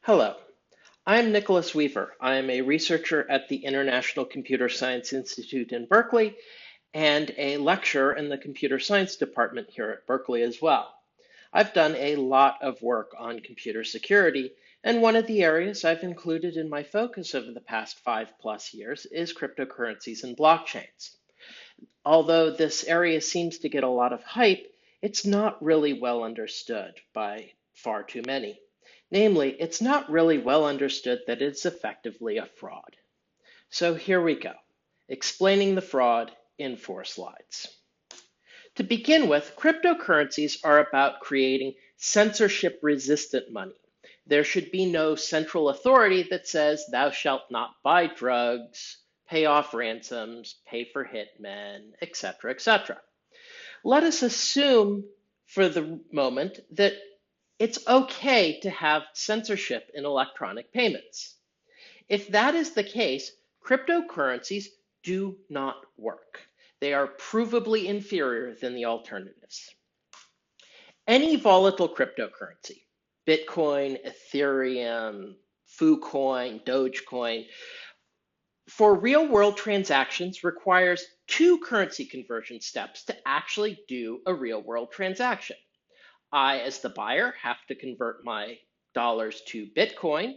Hello, I'm Nicholas Weaver. I am a researcher at the International Computer Science Institute in Berkeley and a lecturer in the computer science department here at Berkeley as well. I've done a lot of work on computer security, and one of the areas I've included in my focus over the past 5+ years is cryptocurrencies and blockchains. Although this area seems to get a lot of hype, it's not really well understood by far too many. Namely, it's not really well understood that it's effectively a fraud. So here we go, explaining the fraud in 4 slides. To begin with, cryptocurrencies are about creating censorship-resistant money. There should be no central authority that says thou shalt not buy drugs, pay off ransoms, pay for hitmen, etc., etc. Let us assume for the moment that it's okay to have censorship in electronic payments. If that is the case, cryptocurrencies do not work. They are provably inferior than the alternatives. Any volatile cryptocurrency, Bitcoin, Ethereum, Fucoin, Dogecoin, for real-world transactions requires 2 currency conversion steps to actually do a real-world transaction. I, as the buyer, have to convert my dollars to Bitcoin,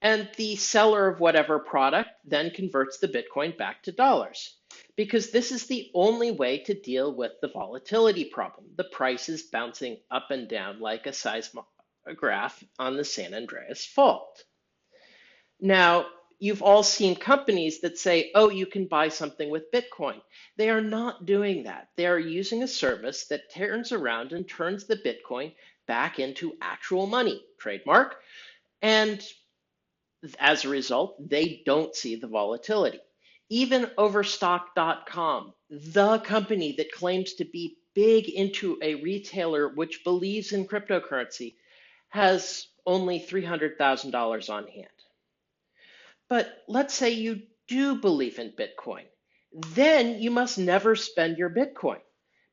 and the seller of whatever product then converts the Bitcoin back to dollars, because this is the only way to deal with the volatility problem. The price is bouncing up and down like a seismograph on the San Andreas Fault. Now, you've all seen companies that say, oh, you can buy something with Bitcoin. They are not doing that. They are using a service that turns around and turns the Bitcoin back into actual money, trademark. And as a result, they don't see the volatility. Even Overstock.com, the company that claims to be big into a retailer which believes in cryptocurrency, has only $300,000 on hand. But let's say you do believe in Bitcoin. Then you must never spend your Bitcoin.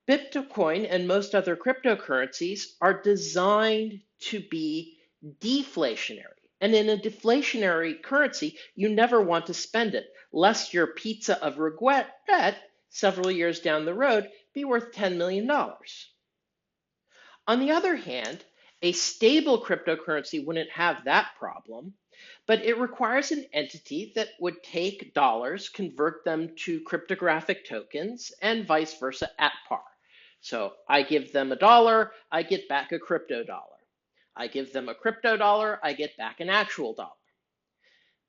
Bitcoin and most other cryptocurrencies are designed to be deflationary. And in a deflationary currency, you never want to spend it, lest your pizza of regret several years down the road be worth $10 million. On the other hand, a stable cryptocurrency wouldn't have that problem, but it requires an entity that would take dollars, convert them to cryptographic tokens, and vice versa at par. So I give them $1, I get back a crypto dollar. I give them a crypto dollar, I get back an actual dollar.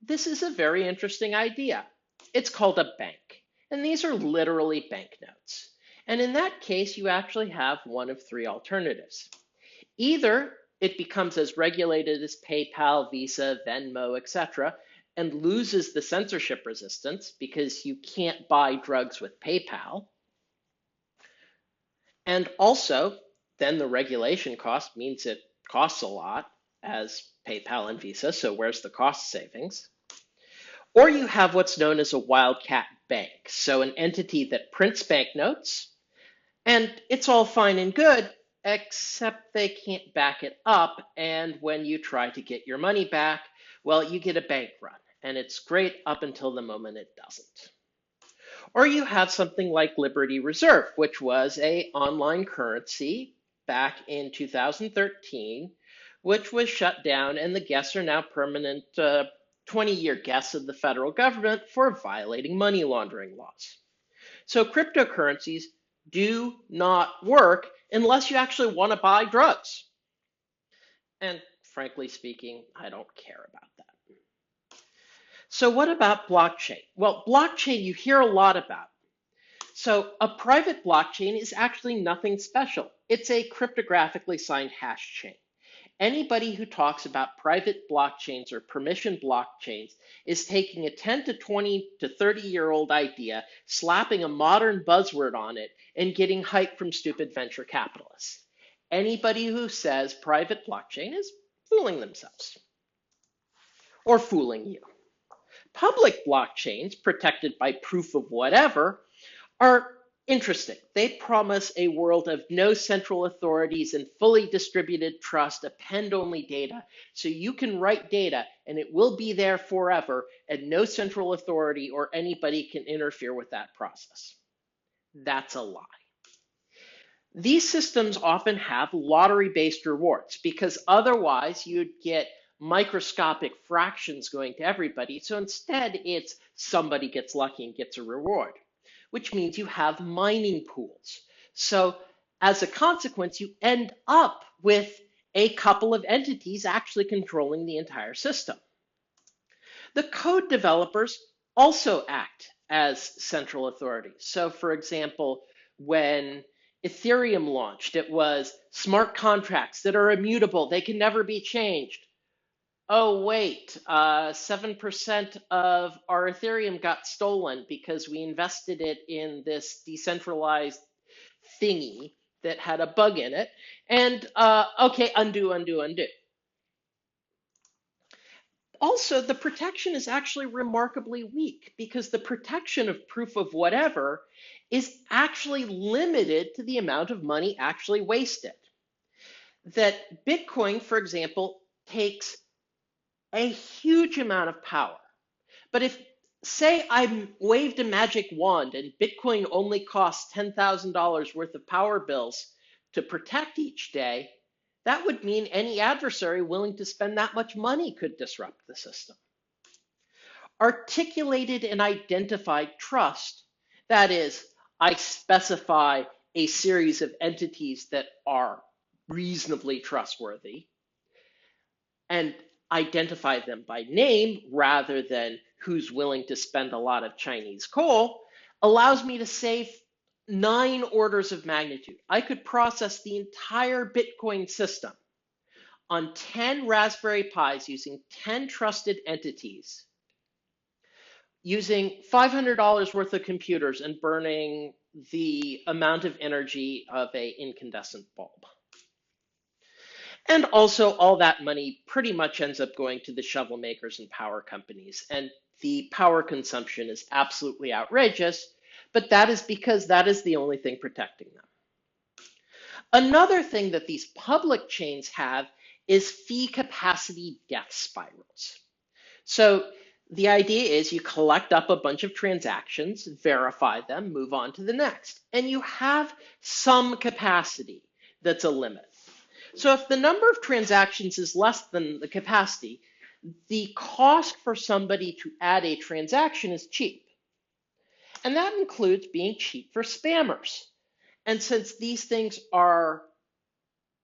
This is a very interesting idea. It's called a bank, and these are literally banknotes. And in that case, you actually have one of 3 alternatives. Either it becomes as regulated as PayPal, Visa, Venmo, etc., and loses the censorship resistance because you can't buy drugs with PayPal. And also, then the regulation cost means it costs a lot as PayPal and Visa, so where's the cost savings? Or you have what's known as a wildcat bank, so an entity that prints banknotes, and it's all fine and good, except they can't back it up, and when you try to get your money back, well, you get a bank run, and it's great up until the moment it doesn't. Or you have something like Liberty Reserve, which was an online currency back in 2013, which was shut down, and the guests are now permanent 20-year guests of the federal government for violating money laundering laws. So cryptocurrencies do not work unless you actually want to buy drugs. And frankly speaking, I don't care about that. So what about blockchain? Well, blockchain you hear a lot about. So a private blockchain is actually nothing special. It's a cryptographically signed hash chain. Anybody who talks about private blockchains or permission blockchains is taking a 10 to 20 to 30-year-old idea, slapping a modern buzzword on it, and getting hype from stupid venture capitalists. Anybody who says private blockchain is fooling themselves or fooling you. Public blockchains, protected by proof of whatever, are Interesting. They promise a world of no central authorities and fully distributed trust, append-only data. So you can write data and it will be there forever, and no central authority or anybody can interfere with that process. That's a lie. These systems often have lottery-based rewards because otherwise you'd get microscopic fractions going to everybody. So instead, it's somebody gets lucky and gets a reward, which means you have mining pools. So as a consequence, you end up with a couple of entities actually controlling the entire system. The code developers also act as central authorities. So for example, when Ethereum launched, it was smart contracts that are immutable. They can never be changed. Oh, wait, 7% of our Ethereum got stolen because we invested it in this decentralized thingy that had a bug in it. And okay, undo, undo, undo. Also, the protection is actually remarkably weak because the protection of proof of whatever is actually limited to the amount of money actually wasted. That Bitcoin, for example, takes a huge amount of power. But if, say, I waved a magic wand and Bitcoin only costs $10,000 worth of power bills to protect each day, that would mean any adversary willing to spend that much money could disrupt the system. Articulated and identified trust, that is, I specify a series of entities that are reasonably trustworthy and identify them by name rather than who's willing to spend a lot of Chinese coal, allows me to save 9 orders of magnitude. I could process the entire Bitcoin system on 10 Raspberry Pis using 10 trusted entities, using $500 worth of computers and burning the amount of energy of an incandescent bulb. And also all that money pretty much ends up going to the shovel makers and power companies. And the power consumption is absolutely outrageous, but that is because that is the only thing protecting them. Another thing that these public chains have is fee capacity death spirals. So the idea is you collect up a bunch of transactions, verify them, move on to the next, and you have some capacity that's a limit. So if the number of transactions is less than the capacity, the cost for somebody to add a transaction is cheap. And that includes being cheap for spammers. And since these things are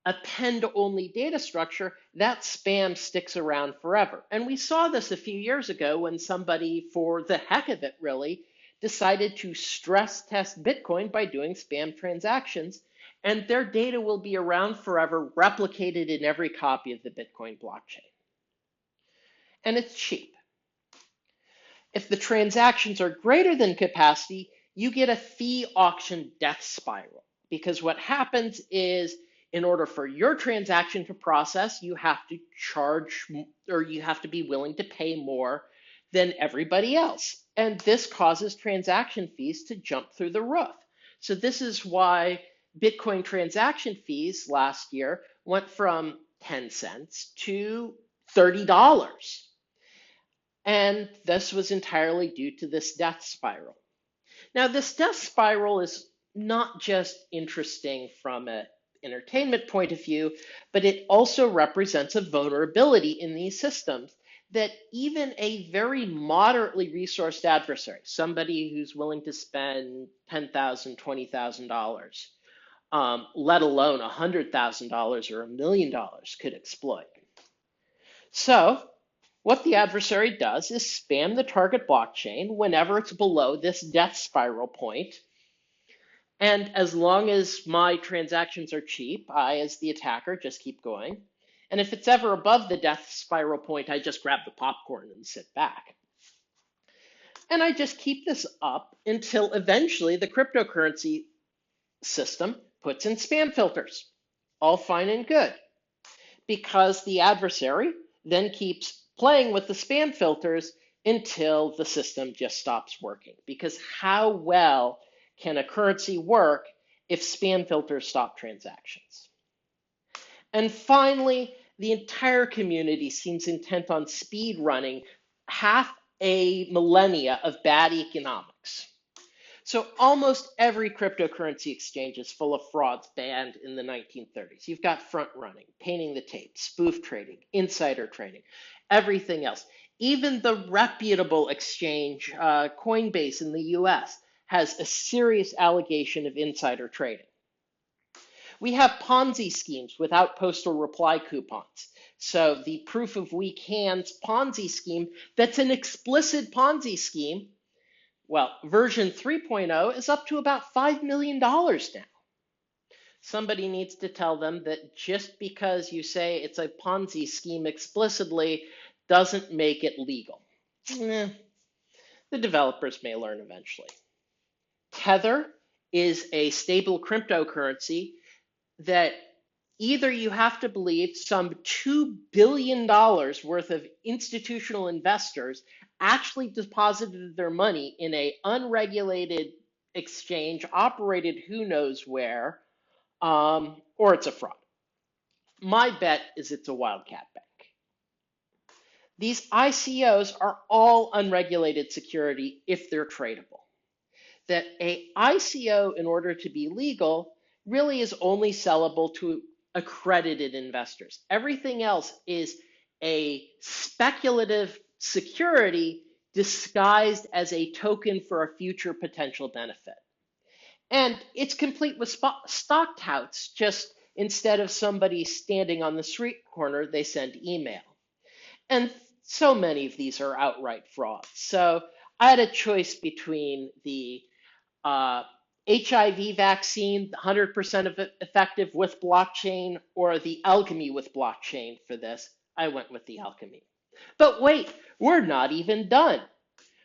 append-only data structure, that spam sticks around forever. And we saw this a few years ago when somebody, for the heck of it really, decided to stress test Bitcoin by doing spam transactions, and their data will be around forever, replicated in every copy of the Bitcoin blockchain. And it's cheap. If the transactions are greater than capacity, you get a fee auction death spiral. Because what happens is, in order for your transaction to process, you have to charge, or you have to be willing to pay more than everybody else. And this causes transaction fees to jump through the roof. So this is why Bitcoin transaction fees last year went from 10 cents to $30. And this was entirely due to this death spiral. Now, this death spiral is not just interesting from an entertainment point of view, but it also represents a vulnerability in these systems that even a very moderately resourced adversary, somebody who's willing to spend $10,000, $20,000, let alone $100,000 or $1 million, could exploit. So what the adversary does is spam the target blockchain whenever it's below this death spiral point. And as long as my transactions are cheap, I, as the attacker, just keep going. And if it's ever above the death spiral point, I just grab the popcorn and sit back. And I just keep this up until eventually the cryptocurrency system puts in spam filters. All fine and good. Because the adversary then keeps playing with the spam filters until the system just stops working. Because how well Can a currency work if spam filters stop transactions? And finally, the entire community seems intent on speed running half a millennia of bad economics. So almost every cryptocurrency exchange is full of frauds banned in the 1930s. You've got front running, painting the tape, spoof trading, insider trading, everything else. Even the reputable exchange, Coinbase in the US, has a serious allegation of insider trading. We have Ponzi schemes without postal reply coupons. So the proof of weak hands Ponzi scheme, that's an explicit Ponzi scheme. Well, version 3.0 is up to about $5 million now. Somebody needs to tell them that just because you say it's a Ponzi scheme explicitly doesn't make it legal. The developers may learn eventually. Tether is a stable cryptocurrency that either you have to believe some $2 billion worth of institutional investors actually deposited their money in an unregulated exchange operated who knows where, or it's a fraud. My bet is it's a wildcat bank. These ICOs are all unregulated security if they're tradable. That a ICO, in order to be legal, really is only sellable to accredited investors. Everything else is a speculative security disguised as a token for a future potential benefit. And it's complete with stock touts. Just instead of somebody standing on the street corner, they send email. And so many of these are outright frauds. So I had a choice between the HIV vaccine, 100% effective with blockchain, or the alchemy with blockchain for this. I went with the alchemy. But wait, we're not even done.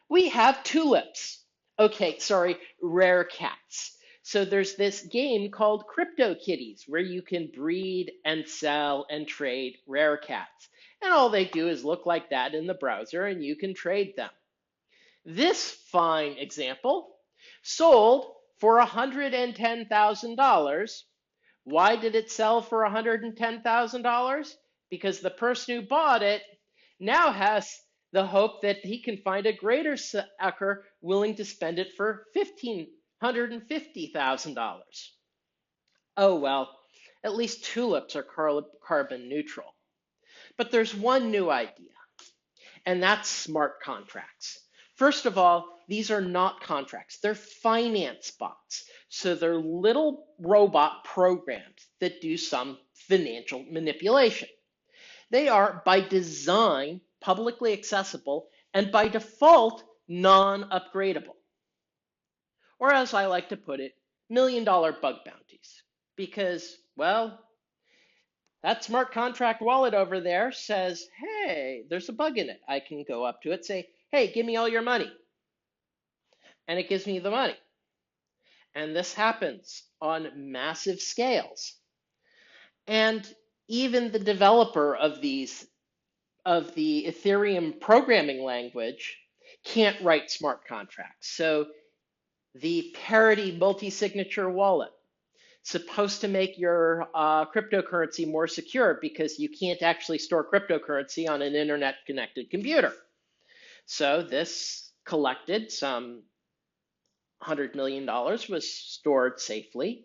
We have tulips. Okay, sorry, rare cats. So there's this game called CryptoKitties where you can breed and sell and trade rare cats. And all they do is look like that in the browser and you can trade them. This fine example sold for $110,000. Why did it sell for $110,000? Because the person who bought it now has the hope that he can find a greater sucker willing to spend it for $150,000. Oh well, at least tulips are carbon neutral. But there's one new idea, and that's smart contracts. First of all, these are not contracts. They're finance bots. So they're little robot programs that do some financial manipulation. They are, by design, publicly accessible and by default, non-upgradable. Or as I like to put it, $1 million bug bounties. Because, well, that smart contract wallet over there says, hey, there's a bug in it. I can go up to it, say, hey, give me all your money. And it gives me the money. And this happens on massive scales. And even the developer of the Ethereum programming language can't write smart contracts. So the parity multi-signature wallet, supposed to make your cryptocurrency more secure because you can't actually store cryptocurrency on an internet-connected computer. So this collected some $100 million, was stored safely.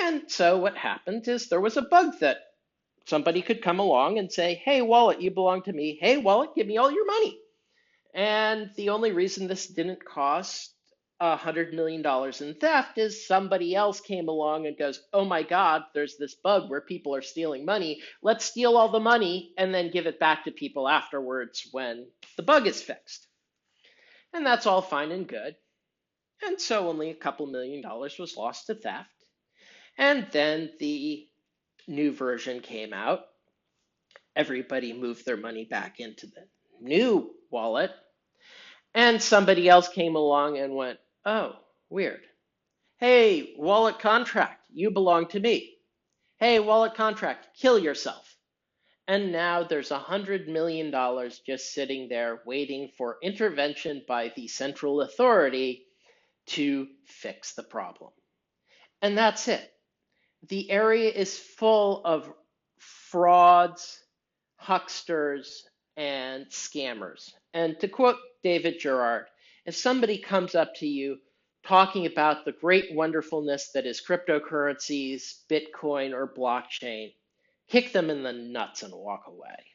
And so what happened is there was a bug that somebody could come along and say, hey, wallet, you belong to me. Hey, wallet, give me all your money. And the only reason this didn't cost $100 million in theft is somebody else came along and goes, oh my God, there's this bug where people are stealing money. Let's steal all the money and then give it back to people afterwards when the bug is fixed. And that's all fine and good. And so only a couple $1 million was lost to theft. And then the new version came out. Everybody moved their money back into the new wallet. And somebody else came along and went, oh, weird. Hey, wallet contract, you belong to me. Hey, wallet contract, kill yourself. And now there's $100 million just sitting there waiting for intervention by the central authority to fix the problem. And that's it. The area is full of frauds, hucksters, and scammers. And to quote David Gerard, if somebody comes up to you talking about the great wonderfulness that is cryptocurrencies, Bitcoin, or blockchain, kick them in the nuts and walk away.